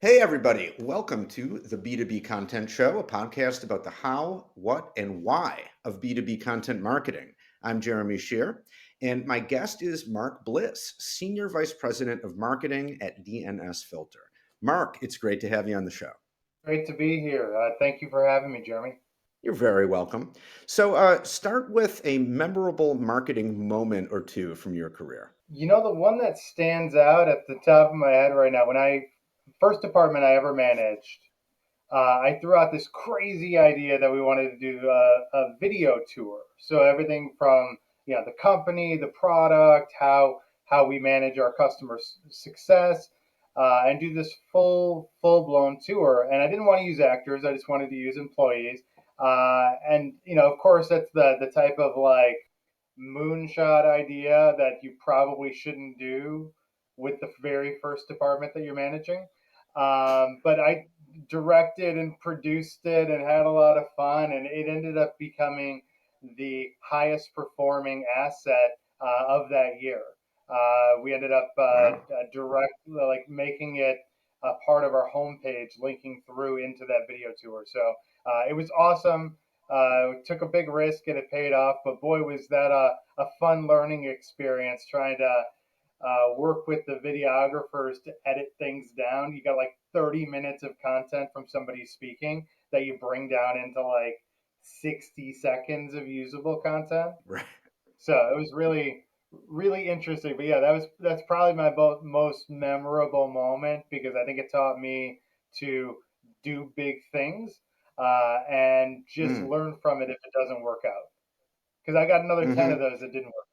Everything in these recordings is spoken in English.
Hey, everybody. Welcome to the B2B Content Show, a podcast about the how, what, and why of B2B content marketing. I'm Jeremy Shear, and my guest is Mark Bliss, Senior Vice President of Marketing at DNSFilter. Mark, it's great to have you on the show. Great to be here. Thank you for having me, Jeremy. You're very welcome. So, start with a memorable marketing moment or two from your career. The one that stands out at the top of my head right now, first department I ever managed, I threw out this crazy idea that we wanted to do a video tour. So everything from the company, the product, how we manage our customer success, and do this full blown tour. And I didn't want to use actors; I just wanted to use employees. And of course, that's the type of like moonshot idea that you probably shouldn't do with the very first department that you're managing. But I directed and produced it and had a lot of fun, and it ended up becoming the highest performing asset of that year. We ended up Wow. direct like making it a part of our homepage, linking through into that video tour. So it was awesome. Took a big risk and it paid off, but boy, was that a fun learning experience trying to work with the videographers to edit things down. You got like 30 minutes of content from somebody speaking that you bring down into like 60 seconds of usable content. Right. So it was really interesting. But yeah, that's probably my most memorable moment because I think it taught me to do big things and just Mm. learn from it if it doesn't work out. Because I got another 10 of Hmm. those that didn't work.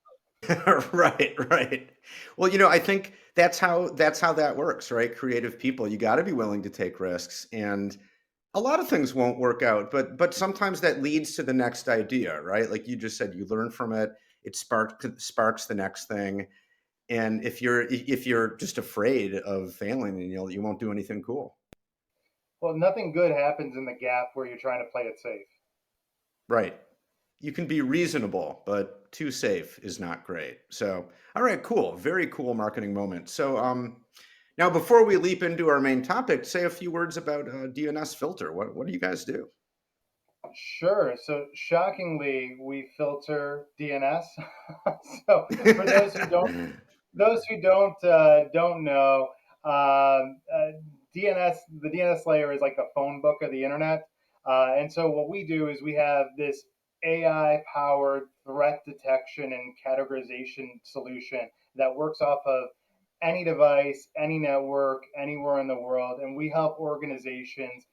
Right, right. Well, I think that's how that works, right? Creative people, you got to be willing to take risks, and a lot of things won't work out, but sometimes that leads to the next idea, right? Like you just said, you learn from it, it sparks the next thing, and if you're just afraid of failing, then you won't do anything cool. Well, nothing good happens in the gap where you're trying to play it safe. Right. You can be reasonable, but too safe is not great. So, all right, cool. Very cool marketing moment. So, now before we leap into our main topic, say a few words about DNS Filter. What do you guys do? Sure. So shockingly, we filter DNS. So for those who don't know, DNS the DNS layer is like the phone book of the internet. And so what we do is we have this AI powered threat detection and categorization solution that works off of any device, any network, anywhere in the world, and we help organizations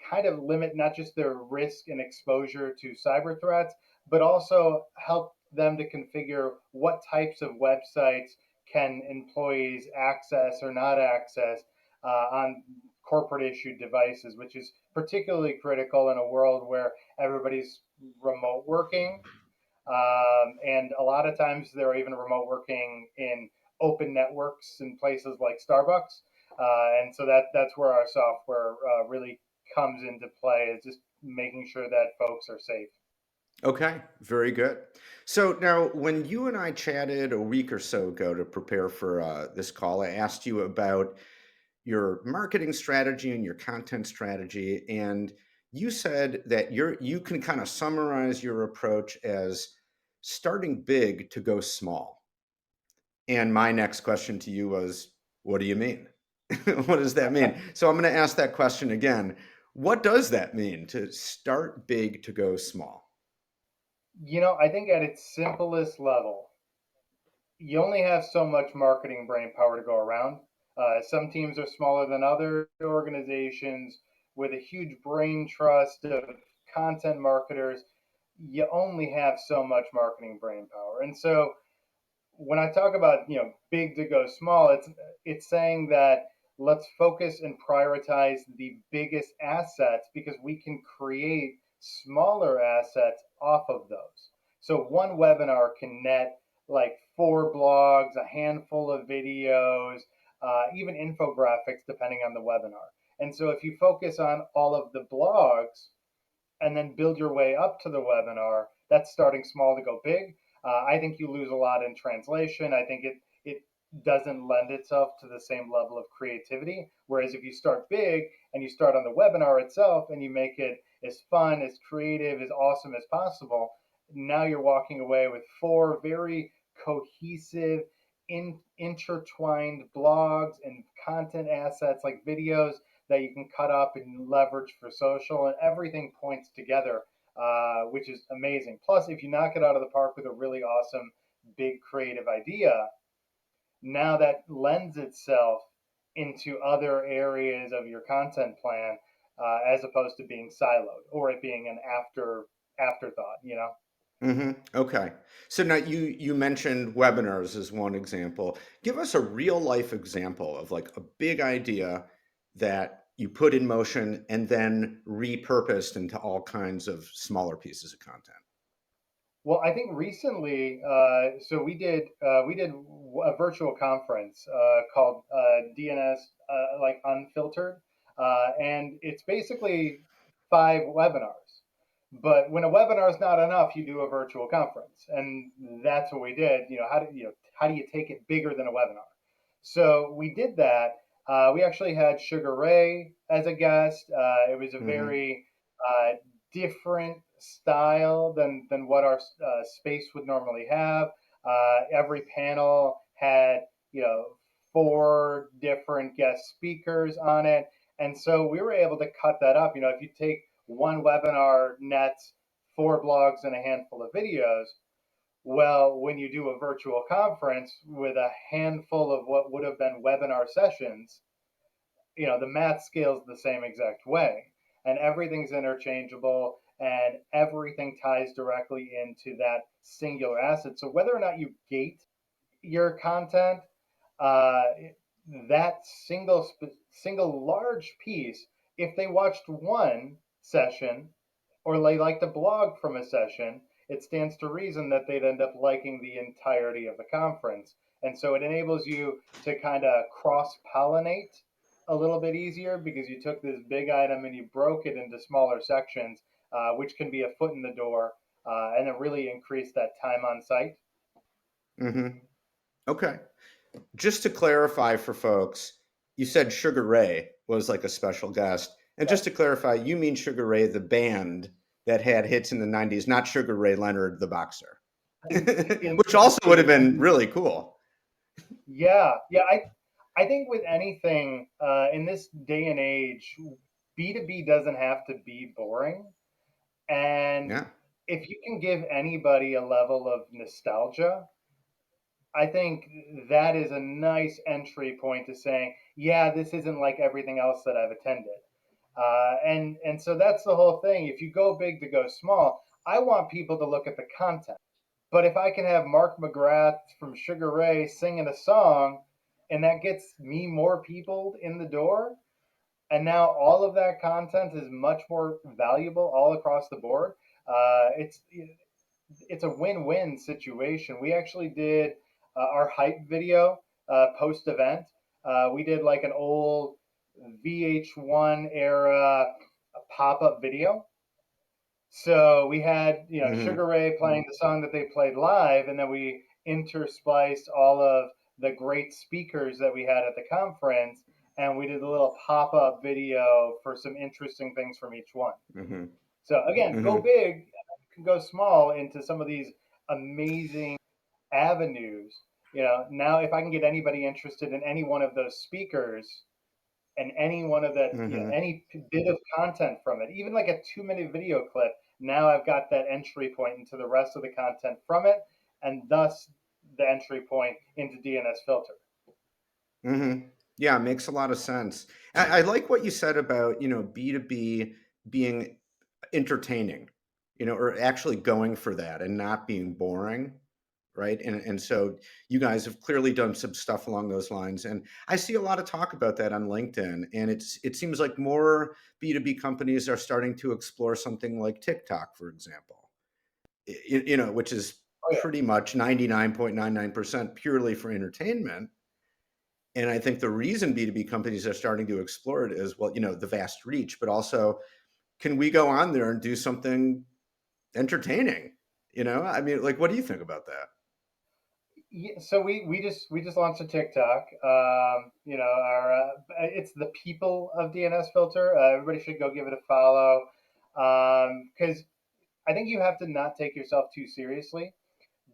kind of limit not just their risk and exposure to cyber threats, but also help them to configure what types of websites can employees access or not access on corporate issued devices, which is particularly critical in a world where everybody's remote working. And a lot of times they're even remote working in open networks in places like Starbucks. And so that's where our software really comes into play, is just making sure that folks are safe. Okay, very good. So now, when you and I chatted a week or so ago to prepare for this call, I asked you about your marketing strategy and your content strategy, and you said that you can kind of summarize your approach as starting big to go small. And my next question to you was, what do you mean? What does that mean? So I'm going to ask that question again. What does that mean to start big to go small? I think at its simplest level, you only have so much marketing brain power to go around. Some teams are smaller than other organizations with a huge brain trust of content marketers. You only have so much marketing brain power. And so when I talk about big to go small, it's saying that let's focus and prioritize the biggest assets because we can create smaller assets off of those. So one webinar can net like 4 blogs, a handful of videos, even infographics, depending on the webinar. And so if you focus on all of the blogs and then build your way up to the webinar, that's starting small to go big. I think you lose a lot in translation. I think it doesn't lend itself to the same level of creativity. Whereas if you start big and you start on the webinar itself and you make it as fun, as creative, as awesome as possible, now you're walking away with four very cohesive, intertwined blogs and content assets like videos that you can cut up and leverage for social, and everything points together, which is amazing. Plus, if you knock it out of the park with a really awesome, big creative idea, now that lends itself into other areas of your content plan, as opposed to being siloed or it being an afterthought. You know. Okay. So now you mentioned webinars as one example. Give us a real life example of like a big idea that you put in motion and then repurposed into all kinds of smaller pieces of content. Well, I think recently, so we did a virtual conference called DNS, like Unfiltered, and it's basically 5 webinars. But when a webinar is not enough, you do a virtual conference, and that's what we did. How do you take it bigger than a webinar? So we did that. We actually had Sugar Ray as a guest. It was a Hmm. very different style than what our space would normally have. Every panel had, you know, 4 different guest speakers on it, and so we were able to cut that up. If you take one webinar nets 4 blogs and a handful of videos, well, when you do a virtual conference with a handful of what would have been webinar sessions, the math scales the same exact way, and everything's interchangeable and everything ties directly into that singular asset. So whether or not you gate your content, uh, that single large piece, if they watched one session or they liked a blog from a session, it stands to reason that they'd end up liking the entirety of the conference. And so it enables you to kind of cross pollinate a little bit easier because you took this big item and you broke it into smaller sections, which can be a foot in the door, and it really increased that time on site. Hmm. Okay. Just to clarify for folks, you said Sugar Ray was like a special guest. And just to clarify, you mean Sugar Ray, the band that had hits in the 90s, not Sugar Ray Leonard, the boxer, which also would have Indeed. been really cool. Yeah, yeah. I think with anything in this day and age, B2B doesn't have to be boring. And Yeah. if you can give anybody a level of nostalgia, I think that is a nice entry point to saying, yeah, this isn't like everything else that I've attended. And so that's the whole thing. If you go big to go small, I want people to look at the content. But if I can have Mark McGrath from Sugar Ray singing a song, and that gets me more people in the door, and now all of that content is much more valuable all across the board. It's a win-win situation. We actually did our hype video post event. We did like an old VH1 era pop-up video, so we had, Hmm. Sugar Ray playing the song that they played live, and then we interspliced all of the great speakers that we had at the conference, and we did a little pop-up video for some interesting things from each one. Hmm. So again, go Hmm. big, you can go small into some of these amazing avenues. Now if I can get anybody interested in any one of those speakers, and any one of that, Hmm. any bit of content from it, even like a 2-minute video clip, now I've got that entry point into the rest of the content from it, and thus the entry point into DNS filter. Hmm. Yeah, makes a lot of sense. I like what you said about, B2B being entertaining, or actually going for that and not being boring. Right? And so you guys have clearly done some stuff along those lines. And I see a lot of talk about that on LinkedIn. And it seems like more B2B companies are starting to explore something like TikTok, for example, which is Oh yeah. pretty much 99.99% purely for entertainment. And I think the reason B2B companies are starting to explore it is, well, the vast reach, but also, can we go on there and do something entertaining? I mean, like, what do you think about that? Yeah, so we just launched a TikTok. Our it's the people of DNS Filter. Everybody should go give it a follow, because I think you have to not take yourself too seriously,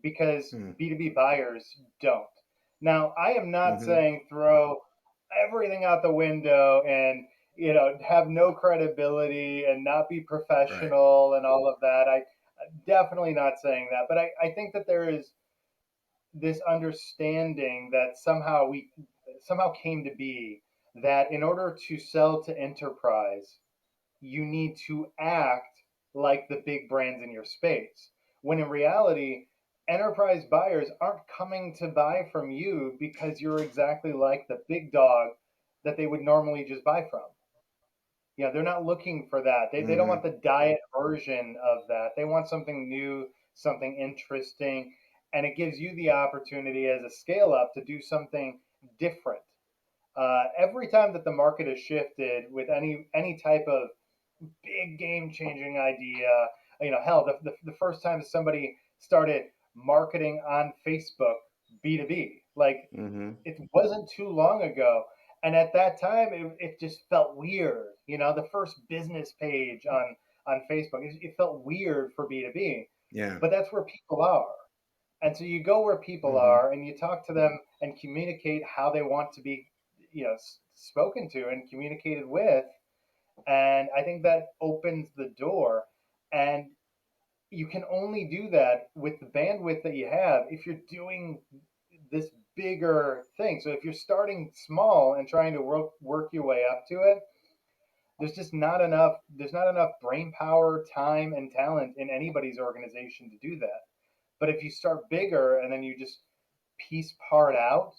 because Mm, B2B buyers don't. Now, I am not hmm. saying throw everything out the window and have no credibility and not be Right. professional and all of that. I definitely not saying that, but I think that there is this understanding that somehow came to be, that in order to sell to enterprise, you need to act like the big brands in your space, when in reality enterprise buyers aren't coming to buy from you because you're exactly like the big dog that they would normally just buy from. They're not looking for that. They don't want Hmm. the diet version of that. They want something new, something interesting, and it gives you the opportunity as a scale up to do something different. Every time that the market has shifted with any type of big game changing idea, hell, the first time somebody started marketing on Facebook B2B, like, Hmm. it wasn't too long ago. And at that time, it just felt weird. The first business page on Facebook, it felt weird for B2B, Yeah. but that's where people are. And so you go where people Hmm. are and you talk to them and communicate how they want to be, spoken to and communicated with. And I think that opens the door. And you can only do that with the bandwidth that you have if you're doing this bigger thing. So if you're starting small and trying to work your way up to it, there's not enough brain power, time, and talent in anybody's organization to do that. But if you start bigger and then you just piece part out,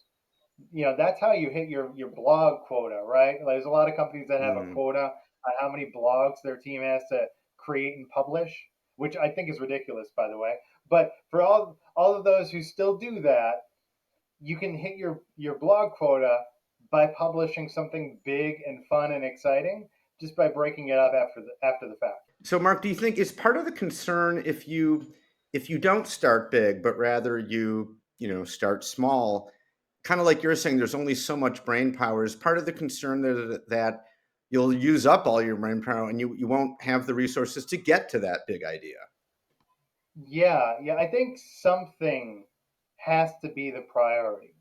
that's how you hit your blog quota, right? Like, there's a lot of companies that have a Hmm. quota on how many blogs their team has to create and publish, which I think is ridiculous, by the way. But for all of those who still do that, you can hit your blog quota by publishing something big and fun and exciting, just by breaking it up after the fact. So, Mark, do you think is part of the concern if you don't start big, but rather start small, kind of like you're saying, there's only so much brain power. Is part of the concern that you'll use up all your brain power and you won't have the resources to get to that big idea? Yeah, yeah, I think something has to be the priority.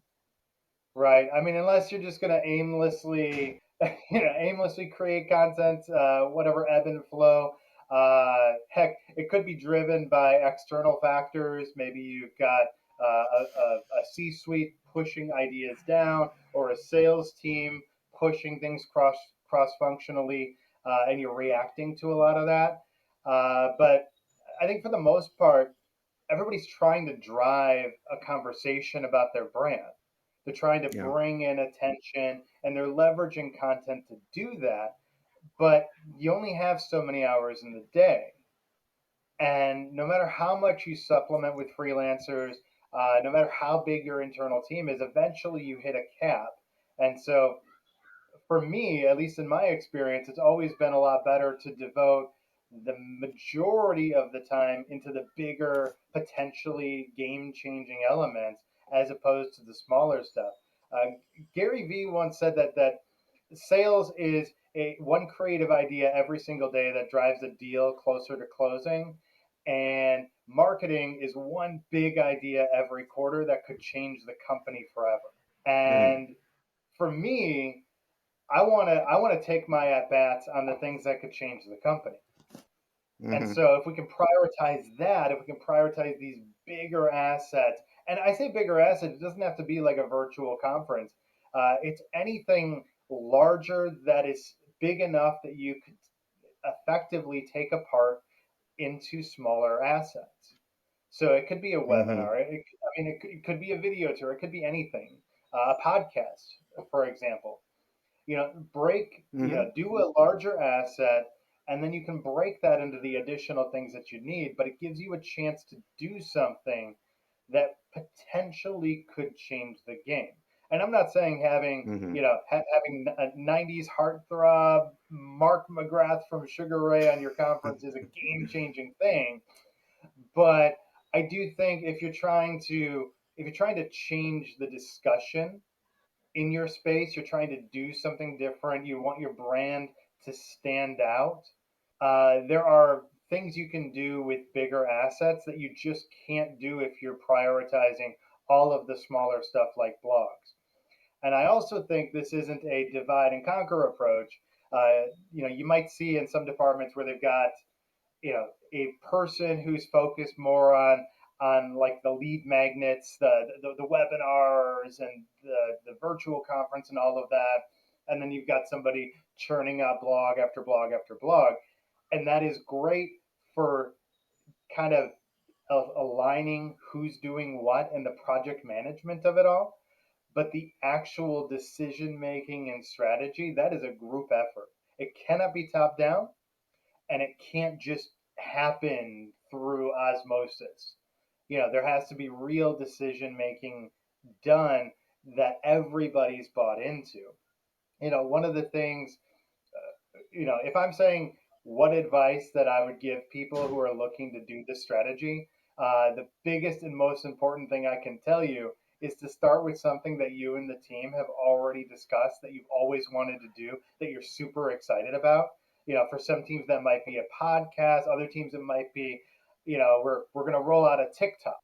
Right. I mean, unless you're just going to aimlessly create content, whatever ebb and flow. Heck, it could be driven by external factors. Maybe you've got a C-suite pushing ideas down, or a sales team pushing things cross-functionally, and you're reacting to a lot of that. But I think for the most part, everybody's trying to drive a conversation about their brand. They're trying to Yeah. bring in attention and they're leveraging content to do that. But you only have so many hours in the day. And no matter how much you supplement with freelancers, no matter how big your internal team is, eventually you hit a cap. And so for me, at least in my experience, it's always been a lot better to devote the majority of the time into the bigger, potentially game changing elements, as opposed to the smaller stuff. Uh, Gary Vee once said that sales is one creative idea every single day that drives a deal closer to closing, and marketing is one big idea every quarter that could change the company forever. Mm. And for me, I want to take my at bats on the things that could change the company. And Hmm. so if we can prioritize that, if we can prioritize these bigger assets, and I say bigger assets, it doesn't have to be like a virtual conference. It's anything larger that is big enough that you could effectively take apart into smaller assets. So it could be a Hmm. webinar. It could be a video tour. It could be anything. A podcast, for example. Hmm. Do a larger asset, and then you can break that into the additional things that you need, but it gives you a chance to do something that potentially could change the game. And I'm not saying Hmm. having a 90s heartthrob Mark McGrath from Sugar Ray on your conference is a game changing thing, but I do think if you're trying to if you're trying to change the discussion in your space, you're trying to do something different, you want your brand to stand out, there are things you can do with bigger assets that you just can't do if you're prioritizing all of the smaller stuff like blogs. And I also think this isn't a divide and conquer approach. You might see in some departments where they've got a person who's focused more on like the lead magnets, the webinars, and the virtual conference and all of that, and then you've got somebody churning out blog after blog after blog, and that is great for kind of aligning who's doing what and the project management of it all. But the actual decision making and strategy, that is a group effort. It cannot be top down, and it can't just happen through osmosis. There has to be real decision making done that everybody's bought into. One of the things, if I'm saying what advice that I would give people who are looking to do this strategy, the biggest and most important thing I can tell you is to start with something that you and the team have already discussed, that you've always wanted to do, that you're super excited about. For some teams that might be a podcast, other teams it might be, we're going to roll out a TikTok.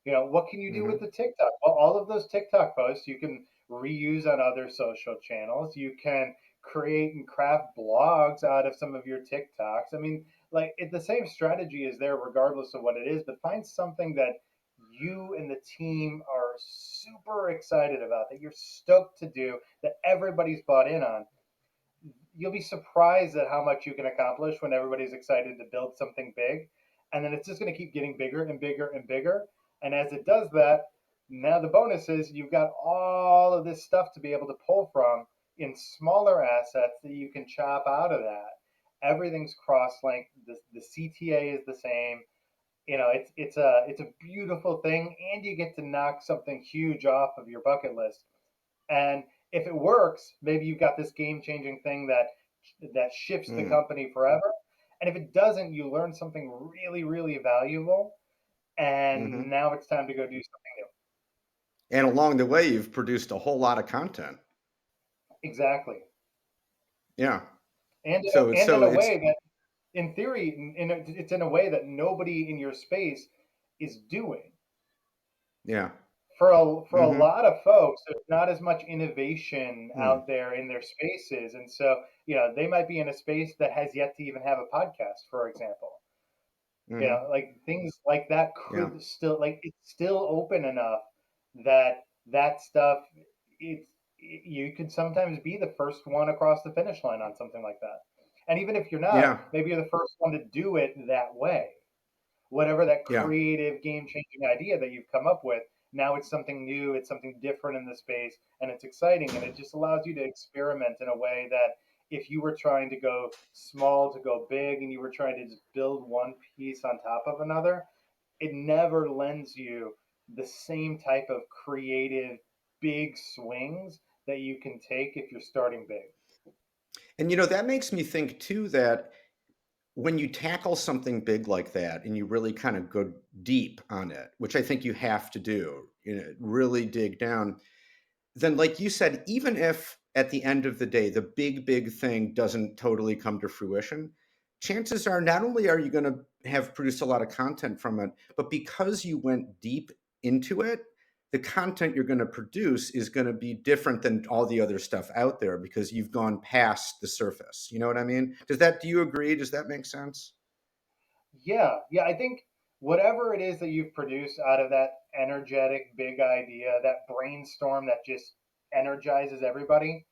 What can you do with Hmm. the TikTok? Well, all of those TikTok posts you can reuse on other social channels. You can create and craft blogs out of some of your TikToks. I mean, like the same strategy is there regardless of what it is, but find something that you and the team are super excited about, that you're stoked to do, that everybody's bought in on. You'll be surprised at how much you can accomplish when everybody's excited to build something big. And then it's just going to keep getting bigger and bigger and bigger. And as it does that, now the bonus is you've got all of this stuff to be able to pull from in smaller assets that you can chop out of that. Everything's cross-linked. The CTA is the same. It's a beautiful thing, and you get to knock something huge off of your bucket list. And if it works, maybe you've got this game-changing thing that shifts the Mm. company forever. And if it doesn't, you learn something really, really valuable, and Hmm. now it's time to go do something new. And along the way, you've produced a whole lot of content. Exactly. Yeah. And So and in so a it's way that, in theory, it's in a way that nobody in your space is doing. yeah. For a Hmm. lot of folks, there's not as much innovation Mm. out there in their spaces, and so they might be in a space that has yet to even have a podcast, for example. Hmm. Like things like that Yeah. could still, like, it's still open enough that that stuff, it's you could sometimes be the first one across the finish line on something like that. And even if you're not, Yeah. maybe you're the first one to do it that way. Whatever that Yeah. creative game changing idea that you've come up with, now it's something new, it's something different in the space, and it's exciting, and it just allows you to experiment in a way that if you were trying to go small to go big and you were trying to just build one piece on top of another, it never lends you the same type of creative big swings that you can take if you're starting big. And that makes me think too that when you tackle something big like that and you really kind of go deep on it, which I think you have to do, really dig down, then like you said, even if at the end of the day the big thing doesn't totally come to fruition, chances are not only are you going to have produced a lot of content from it, but because you went deep into it, the content you're going to produce is going to be different than all the other stuff out there because you've gone past the surface. You know what I mean? Do you agree? Does that make sense? Yeah, I think whatever it is that you've produced out of that energetic big idea, that brainstorm that just energizes everybody,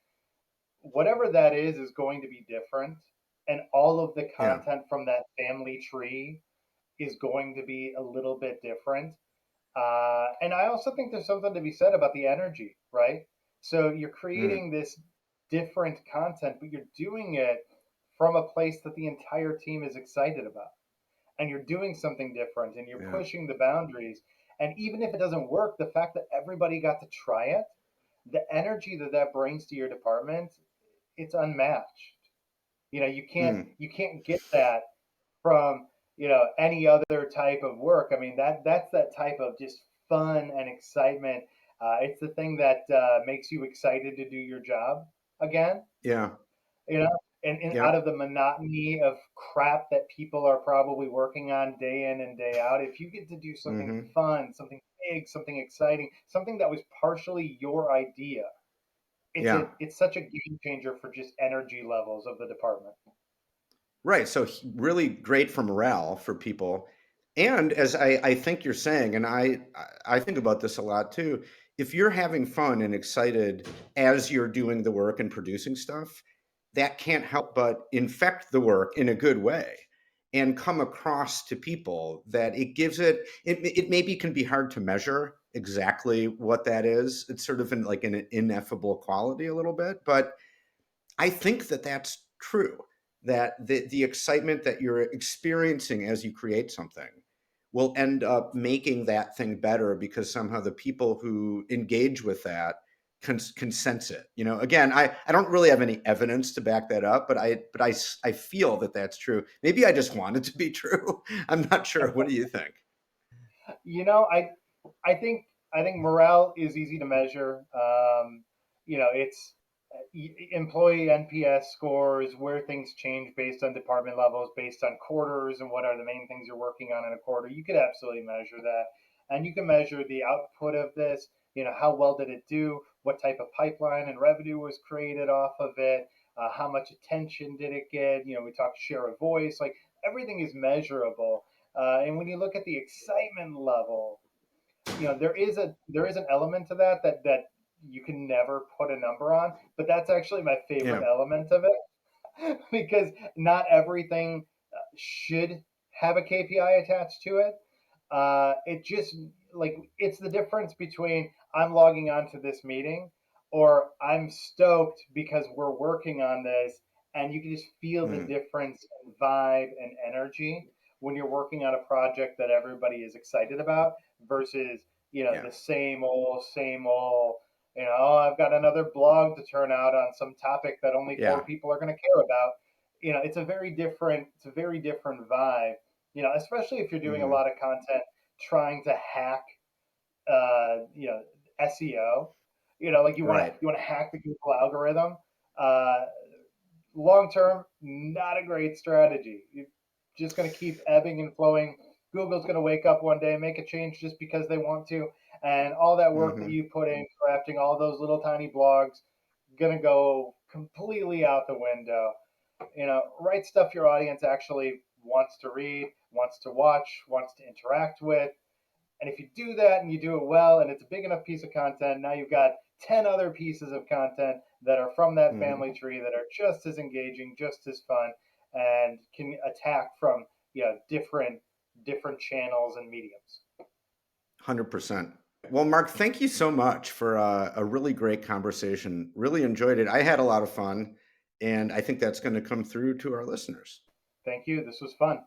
whatever that is going to be different. And all of the Yeah. content from that family tree is going to be a little bit different. And I also think there's something to be said about the energy, right? So you're Mm. creating this different content, but you're doing it from a place that the entire team is excited about, and you're doing something different and you're Yeah. pushing the boundaries. And even if it doesn't work, the fact that everybody got to try it, the energy that that brings to your department, it's unmatched. You can't Mm. you can't get that from any other type of work. I mean, that's that type of just fun and excitement. It's the thing that makes you excited to do your job again, Yeah. you know, and out Yep. of the monotony of crap that people are probably working on day in and day out. If you get to do something Hmm. fun, something big, something exciting, something that was partially your idea, Yeah. it's such a game changer for just energy levels of the department. Right. So really great for morale for people. And as I think you're saying, and I think about this a lot too, if you're having fun and excited as you're doing the work and producing stuff, that can't help but infect the work in a good way and come across to people that it gives it maybe can be hard to measure exactly what that is. It's sort of like an ineffable quality a little bit, but I think that that's true, that the excitement that you're experiencing as you create something will end up making that thing better because somehow the people who engage with that can sense it. You know, again, I don't really have any evidence to back that up, but I feel that that's true. Maybe I just want it to be true. I'm not sure. What do you think? You know, I think I think morale is easy to measure. It's employee NPS scores, where things change based on department levels, based on quarters, and what are the main things you're working on in a quarter. You could absolutely measure that, and you can measure the output of this. You know, how well did it do? What type of pipeline and revenue was created off of it? How much attention did it get? You know, we talked share of voice. Like everything is measurable. And when you look at the excitement level, there is an element to that you can never put a number on, but that's actually my favorite Yeah. element of it because not everything should have a KPI attached to it. It just like it's the difference between I'm logging on to this meeting or I'm stoked because we're working on this, and you can just feel the Mm, difference in vibe and energy when you're working on a project that everybody is excited about versus yeah. the same old. Oh, I've got another blog to turn out on some topic that only four Yeah. people are going to care about. It's a very different vibe, especially if you're doing a Hmm. lot of content trying to hack, SEO. Like Right. you want to hack the Google algorithm. Uh, Long term, not a great strategy. You're just going to keep ebbing and flowing. Google's going to wake up one day, make a change just because they want to, and all that work that Hmm. you put in crafting all those little tiny blogs going to go completely out the window. Write stuff your audience actually wants to read, wants to watch, wants to interact with. And if you do that and you do it well and it's a big enough piece of content, now you've got 10 other pieces of content that are from that Hmm. family tree that are just as engaging, just as fun, and can attack from different channels and mediums. 100%. Well, Mark, thank you so much for a really great conversation. Really enjoyed it. I had a lot of fun, and I think that's going to come through to our listeners. Thank you. This was fun.